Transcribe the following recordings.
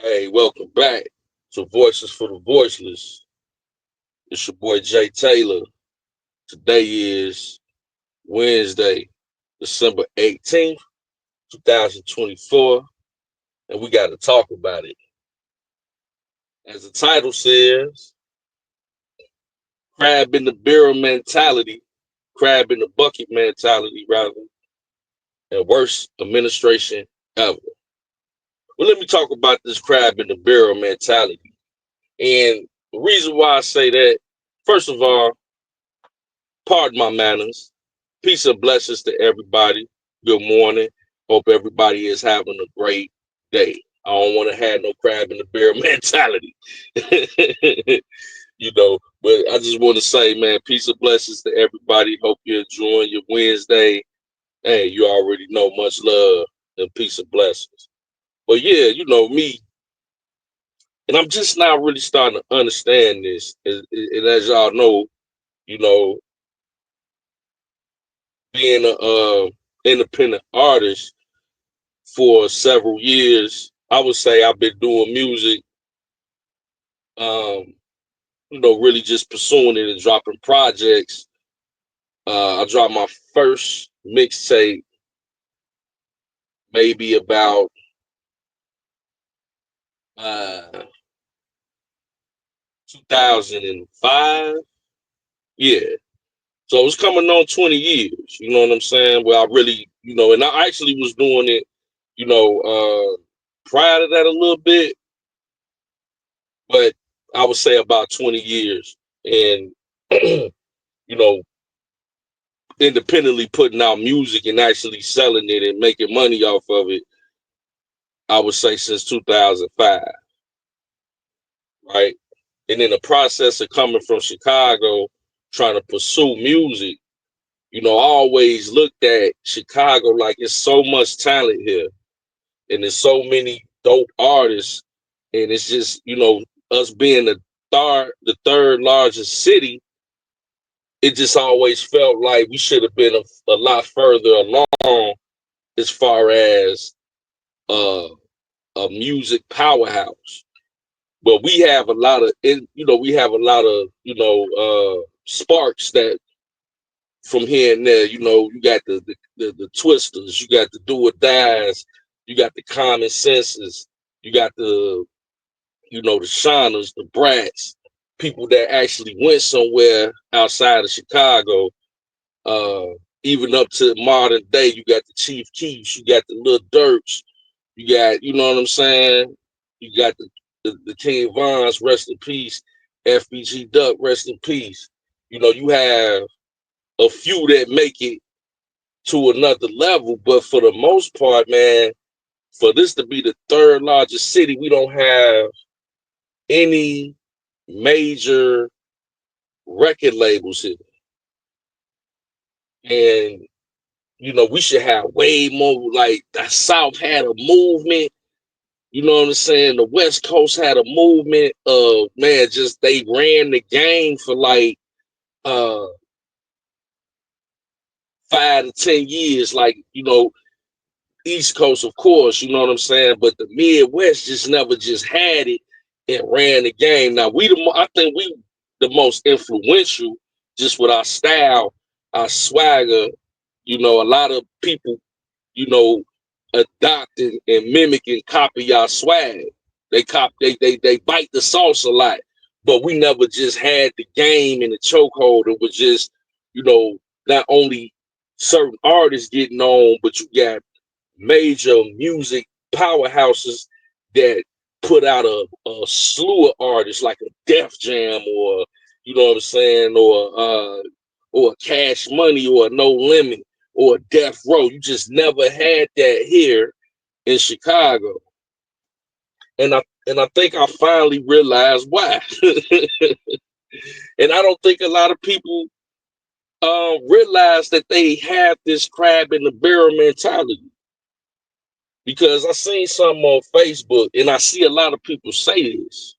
Hey, welcome back to Voices for the Voiceless. It's your boy Jay Taylor. Today is Wednesday, December 18th, 2024, and we got to talk about it. As the title says, crab in the barrel mentality, crab in the bucket mentality, rather, and worst administration ever. Well, let me talk about this crab in the barrel mentality. And the reason why I say that, first of all, pardon my manners. Peace and blessings to everybody. Good morning. Hope everybody is having a great day. I don't want to have no crab in the barrel mentality. But I just want to say, man, peace and blessings to everybody. Hope you're enjoying your Wednesday. Hey, you already know much love and peace and blessings. But yeah, me, and I'm just now really starting to understand this. And as y'all know, you know, being a independent artist for several years. I would say I've been doing music, um, really just pursuing it and dropping projects. I dropped my first mixtape maybe about uh, 2005. Yeah. So it's coming on 20 years, you know what I'm saying? Where I really, and I actually was doing it, prior to that a little bit, but I would say about 20 years. And, you know, independently putting out music and actually selling it and making money off of it, I would say since 2005, right? And in the process of coming from Chicago, trying to pursue music, I always looked at Chicago like it's so much talent here and there's so many dope artists. And it's just, us being the third largest city, it just always felt like we should have been a lot further along as far as uh, a music powerhouse. But we have a lot of, we have a lot of, sparks that from here and there. You got the twisters, you got the do or dies, you got the common senses, you got the shiners, the brats, people that actually went somewhere outside of Chicago. Uh, Even up to modern day, you got the Chief Keefs, you got the Little Dirks, you got, you know what I'm saying? You got the King Vons, rest in peace. FBG Duck, rest in peace. You have a few that make it to another level, but for the most part, man, for this to be the third largest city, we don't have any major record labels here. And, we should have way more, like the South had a movement. You know what I'm saying? The West Coast had a movement of, man, just they ran the game for like uh 5 to 10 years. Like, East Coast, of course, you know what I'm saying? But the Midwest just never just had it and ran the game. Now I think we the most influential just with our style, our swagger. A lot of people, you know, adopt and mimic and copy our swag. They bite the sauce a lot, but we never just had the game in the chokehold. It was just, you know, not only certain artists getting on, but you got major music powerhouses that put out a slew of artists like a Def Jam or you know what I'm saying, or Cash Money or No Limit or Death Row. You just never had that here in Chicago. And I think I finally realized why. And I don't think a lot of people realize that they have this crab in the barrel mentality. Because I seen something on Facebook and I see a lot of people say this.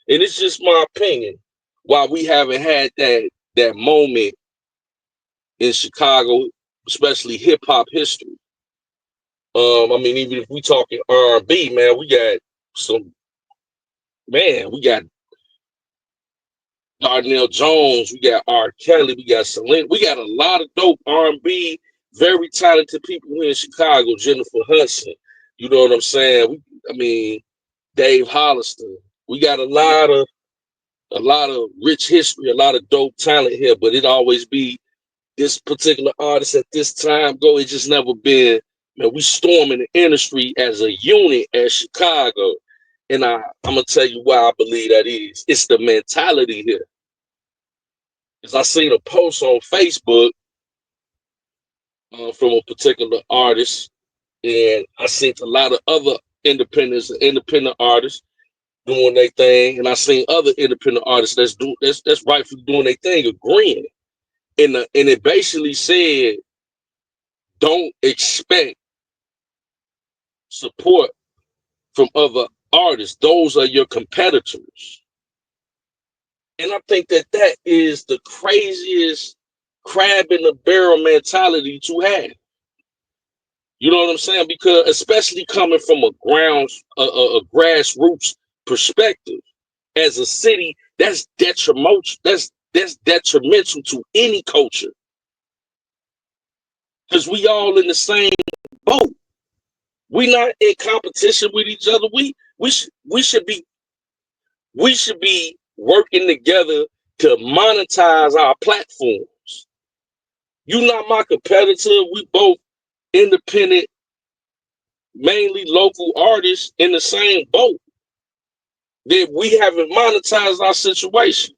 And it's just my opinion why we haven't had that moment in Chicago, especially hip hop history. I mean, even if we talking R&B, man, we got some. man, we got Darnell Jones, we got R. Kelly, we got Selena, we got a lot of dope R&B, very talented people here in Chicago. Jennifer Hudson, you know what I'm saying? I mean, Dave Hollister. We got a lot of rich history, a lot of dope talent here, but it always be this particular artist at this time go. It just never been, man, we storming the industry as a unit as Chicago. And I'm gonna tell you why I believe that is. It's the mentality here. Because I seen a post on Facebook from a particular artist, and I seen a lot of other independent artists doing their thing, and I seen other independent artists that's rightfully doing their thing, agreeing. And it basically said, don't expect support from other artists. Those are your competitors. And I think that is the craziest crab in the barrel mentality to have. You know what I'm saying? Because especially coming from a grassroots perspective, as a city, that's detrimental. That's detrimental to any culture. Because we all in the same boat. We not in competition with each other. We should be working together to monetize our platforms. You not my competitor. We both independent, mainly local artists in the same boat. That we haven't monetized our situation.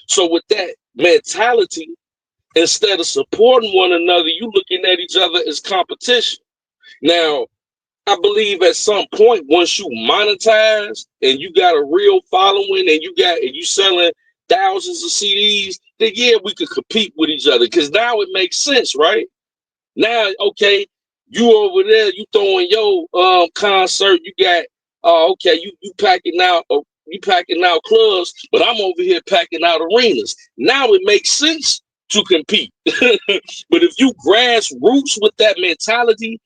So with that mentality, instead of supporting one another, you looking at each other as competition. Now, I believe at some point, once you monetize and you got a real following and you selling thousands of CDs, then yeah, we could compete with each other. Because now it makes sense, right? Now, okay, you over there, you throwing your concert, you got okay, you packing out clubs, but I'm over here packing out arenas. Now it makes sense to compete. But if you grassroots with that mentality,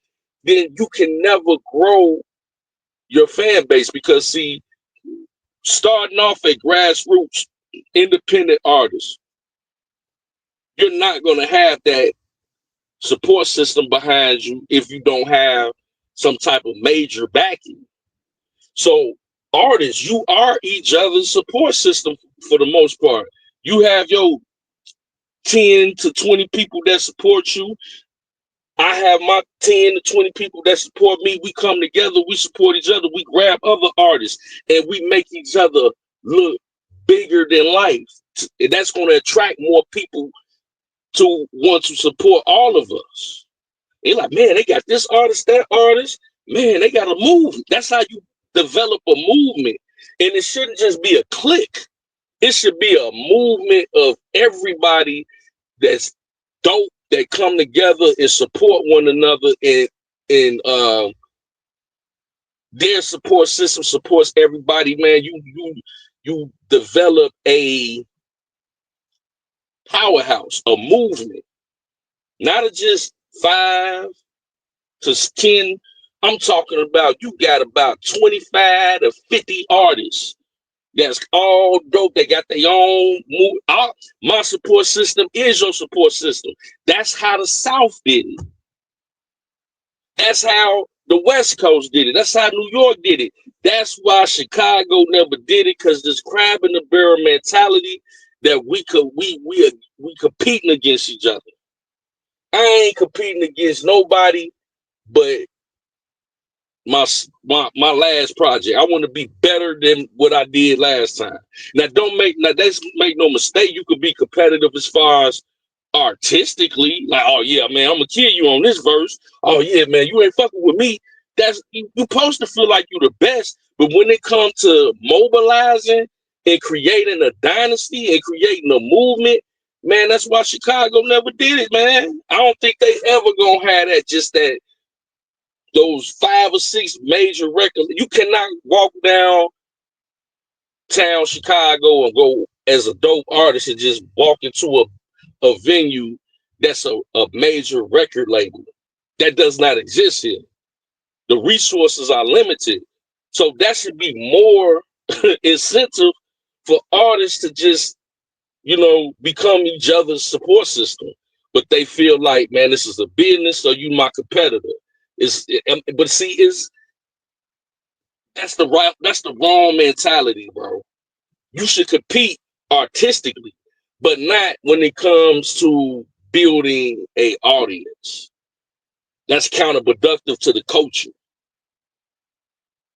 then you can never grow your fan base. Because see, starting off at grassroots independent artists, you're not gonna have that support system behind you if you don't have some type of major backing. So artists, you are each other's support system for the most part. You have your 10 to 20 people that support you. I have my 10 to 20 people that support me. We come together, we support each other, we grab other artists, and we make each other look bigger than life. And that's going to attract more people to want to support all of us. They're like, man, they got this artist, that artist. Man, they got a movement. That's how you develop a movement. And it shouldn't just be a clique. It should be a movement of everybody that's dope, that come together and support one another, and their support system supports everybody. Man, you develop a powerhouse, a movement, not just 5 to 10. I'm talking about you got about 25 to 50 artists that's all dope. They got their own move. My support system is your support system. That's how the South did it. That's how the West Coast did it. That's how New York did it. That's why Chicago never did it, because this crab in the barrel mentality that we competing against each other. I ain't competing against nobody but my last project. I want to be better than what I did last time. Let's make no mistake. You could be competitive as far as artistically, like, oh yeah, man, I'm gonna kill you on this verse. Oh yeah, man, you ain't fucking with me. That's you supposed to feel like you're the best. But when it comes to mobilizing and creating a dynasty and creating a movement, man, that's why Chicago never did it, man. I don't think they ever gonna have that. Just that those 5 or 6 major records. You cannot walk down town Chicago and go as a dope artist and just walk into a venue that's a major record label. That does not exist here. The resources are limited. So that should be more incentive for artists to just, become each other's support system. But they feel like, man, this is a business, so you my competitor. But see, that's the wrong mentality, bro. You should compete artistically, but not when it comes to building a audience. That's counterproductive to the culture,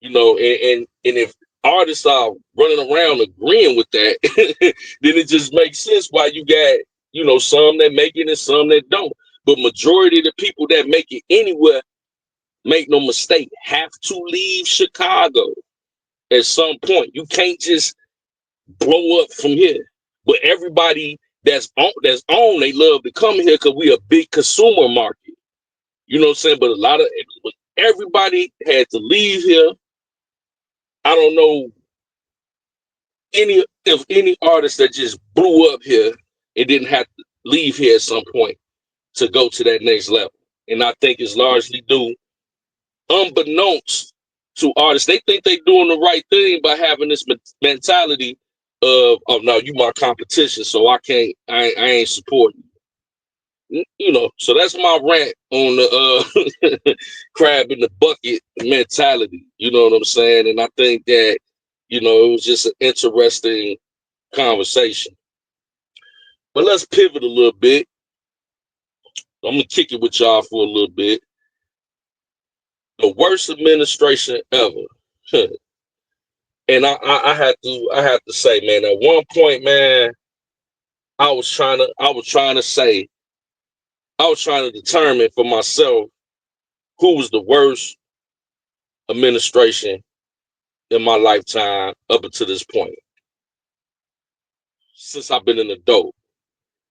and if artists are running around agreeing with that, then it just makes sense why you got, some that make it and some that don't. But majority of the people that make it anywhere, make no mistake, have to leave Chicago at some point. You can't just blow up from here. But everybody that's on, they love to come here because we a big consumer market. You know what I'm saying? But everybody had to leave here. I don't know any artist that just blew up here and didn't have to leave here at some point to go to that next level. And I think it's largely due, unbeknownst to artists. They think they're doing the right thing by having this mentality of, oh no, you my competition, so I ain't supporting you. So that's my rant on the crab in the bucket mentality. You know what I'm saying? And I think that, it was just an interesting conversation. But let's pivot a little bit. I'm gonna kick it with y'all for a little bit. The worst administration ever. And I had to say, man, at one point, man, I was trying to determine for myself who was the worst administration in my lifetime up until this point, since I've been an adult.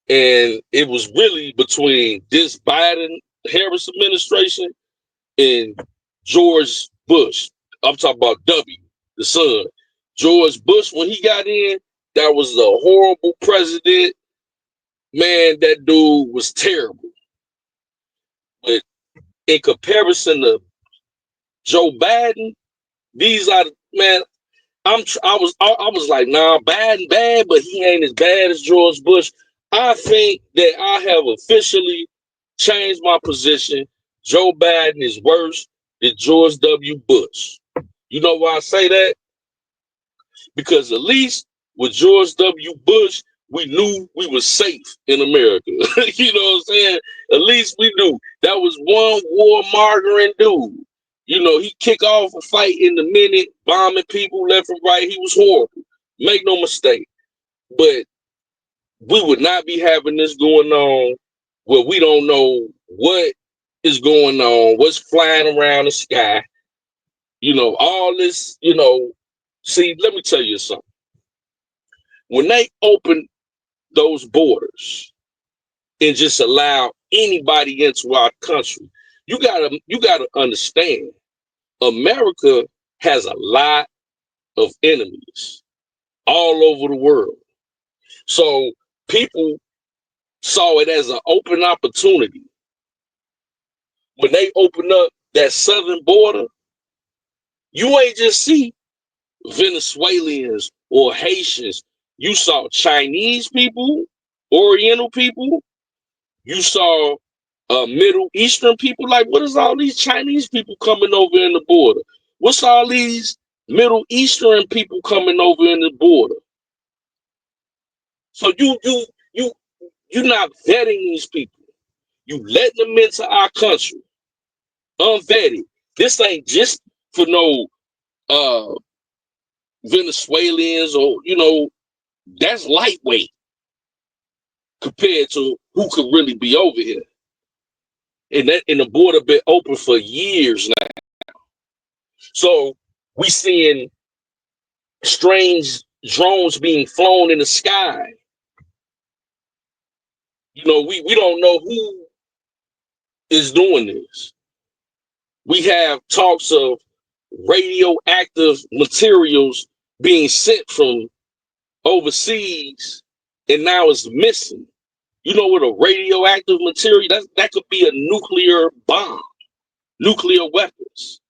And it was really between this Biden Harris administration and George Bush. I'm talking about W, the son. George Bush, when he got in, that was a horrible president. Man, that dude was terrible. But in comparison to Joe Biden, these are, man, I was like, nah, Biden bad, but he ain't as bad as George Bush. I think that I have officially changed my position. Joe Biden is worse than George W. Bush. You know why I say that? Because at least with George W. Bush, we knew we were safe in America. You know what I'm saying? At least we knew. That was one warmongering dude. He kick off a fight in the minute, bombing people left and right. He was horrible. Make no mistake. But we would not be having this going on where we don't know what is going on, what's flying around the sky. All this, see, let me tell you something. When they open those borders and just allow anybody into our country, you gotta understand, America has a lot of enemies all over the world. So people saw it as an open opportunity. When they open up that southern border, you ain't just see Venezuelans or Haitians. You saw Chinese people, Oriental people. You saw Middle Eastern people. Like, what is all these Chinese people coming over in the border? What's all these Middle Eastern people coming over in the border? So you're not vetting these people. You letting them into our country unvetted. This ain't just for no Venezuelans or that's lightweight compared to who could really be over here. And the border been open for years now. So we seeing strange drones being flown in the sky. We don't know who is doing this. We have talks of radioactive materials being sent from overseas, and now it's missing. What a radioactive material, that could be a nuclear bomb, nuclear weapons.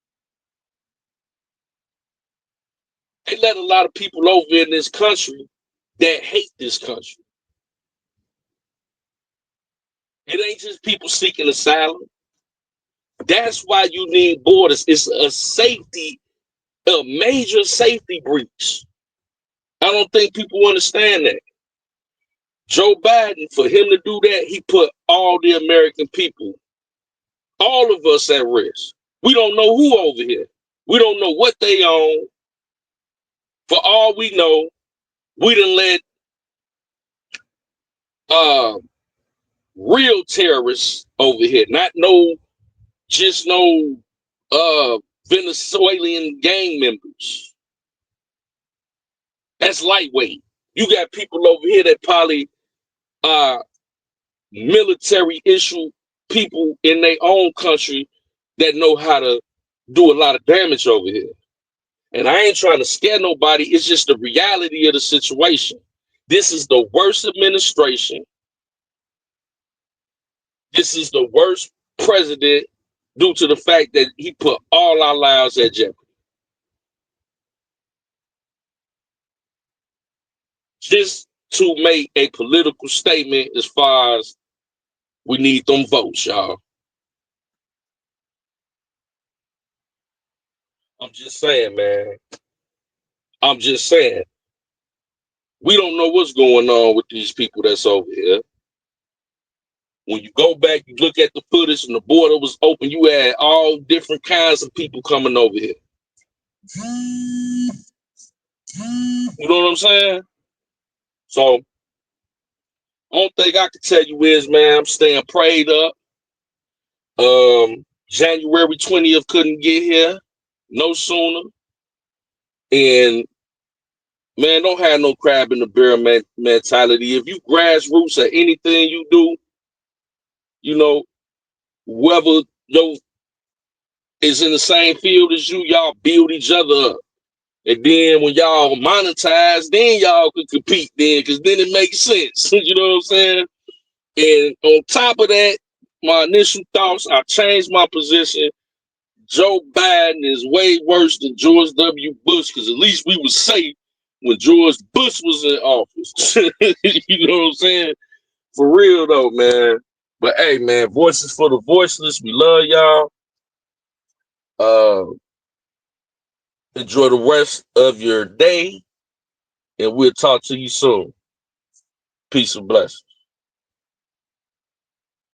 They let a lot of people over in this country that hate this country. It ain't just people seeking asylum. That's why you need borders. It's a major safety breach. I don't think people understand that. Joe Biden, for him to do that, he put all the American people, all of us at risk. We don't know who over here. We don't know what they own. For all we know, we done let real terrorists over here, not just no Venezuelan gang members. That's lightweight. You got people over here that probably military issue people in their own country that know how to do a lot of damage over here. And I ain't trying to scare nobody. It's just the reality of the situation. This is the worst administration. This is the worst president due to the fact that he put all our lives at jeopardy. Just to make a political statement as far as we need them votes, y'all. I'm just saying, man. I'm just saying. We don't know what's going on with these people that's over here. When you go back, you look at the footage and the border was open, you had all different kinds of people coming over here. You know what I'm saying? So, only thing I can tell you is, man, I'm staying prayed up. January 20th couldn't get here no sooner. And man, don't have no crab in the barrel mentality. If you grassroots at anything you do, you know, whoever is in the same field as you, y'all build each other up. And then when y'all monetize, then y'all could compete then, because then it makes sense. You know what I'm saying? And on top of that, my initial thoughts, I changed my position. Joe Biden is way worse than George W. Bush, because at least we were safe when George Bush was in office. You know what I'm saying? For real though, man. But hey, man, voices for the voiceless. We love y'all. Enjoy the rest of your day, and we'll talk to you soon. Peace and blessings.